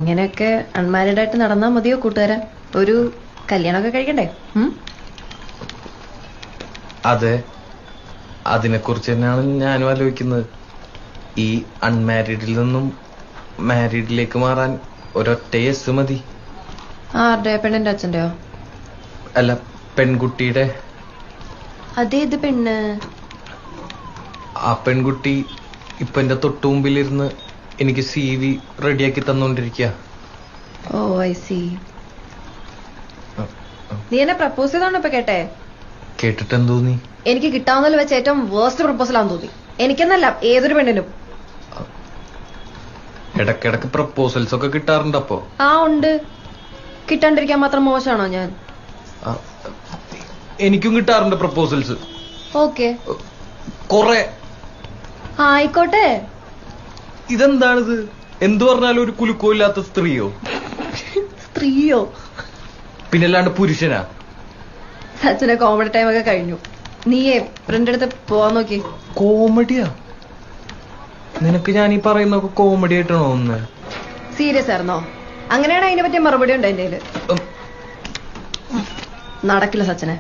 ഇങ്ങനെയൊക്കെ അൺമാരീഡ് ആയിട്ട് നടന്നാ മതിയോ കൂട്ടുകാരാ? ഒരു കല്യാണമൊക്കെ കഴിക്കണ്ടേ? അതെ, അതിനെക്കുറിച്ച് തന്നെയാണ് ഞാനും ആലോചിക്കുന്നത്. ഈ അൺമാരീഡിൽ നിന്നും മാരീഡിലേക്ക് മാറാൻ ഒരൊറ്റ യെസ് മതി. ആരുടെ? പെണ്ണിന്റെ അച്ഛന്റെയോ? അല്ല, പെൺകുട്ടിയുടെ. അതേത് പെണ്ണ്? ആ പെൺകുട്ടി ഇപ്പൊ എന്റെ തൊട്ടു മുമ്പിലിരുന്ന് എനിക്ക് CV റെഡിയാക്കി തന്നോണ്ടിരിക്കുക. ഓ ഐ സി. നീ എന്നെ പ്രപ്പോസ് ചെയ്തോണ്ട് ഇപ്പൊ കേട്ടെ? കേട്ടിട്ട് എന്ത് തോന്നി? എനിക്ക് കിട്ടാവുന്നതിൽ വെച്ച് ഏറ്റവും വേസ്റ്റ് പ്രപ്പോസലാന്ന് തോന്നി. എനിക്കെന്നല്ല, ഏതൊരു പെണ്ണിനും. ഇടക്കിടക്ക് പ്രപ്പോസൽസ് ഒക്കെ കിട്ടാറുണ്ട്. അപ്പോ ഉണ്ട്. കിട്ടാണ്ടിരിക്കാൻ മാത്രം മോശമാണോ ഞാൻ? എനിക്കും കിട്ടാറുണ്ട് പ്രപ്പോസൽസ്. ഓക്കെ, കൊറേ. ആയിക്കോട്ടെ. ഇതെന്താണിത്? എന്തു പറഞ്ഞാലും ഒരു കുലുക്കോ ഇല്ലാത്ത സ്ത്രീയോ? സ്ത്രീയോ? പിന്നല്ലാണ്ട് പുരുഷനാ? സച്ചിനെ കോമഡി ടൈം ഒക്കെ കഴിഞ്ഞു. നീയേ ഫ്രണ്ട് അടുത്ത് പോവാൻ നോക്കി. കോമഡിയാ? നിനക്ക് ഞാൻ ഈ പറയുന്നൊക്കെ കോമഡി ആയിട്ടാണോ ഒന്ന്? സീരിയസ് ആയിരുന്നോ? അങ്ങനെയാണ് അതിനെ പറ്റിയ മറുപടി ഉണ്ട് എന്റെ കയ്യില്. നടക്കില്ല സച്ചിനെ.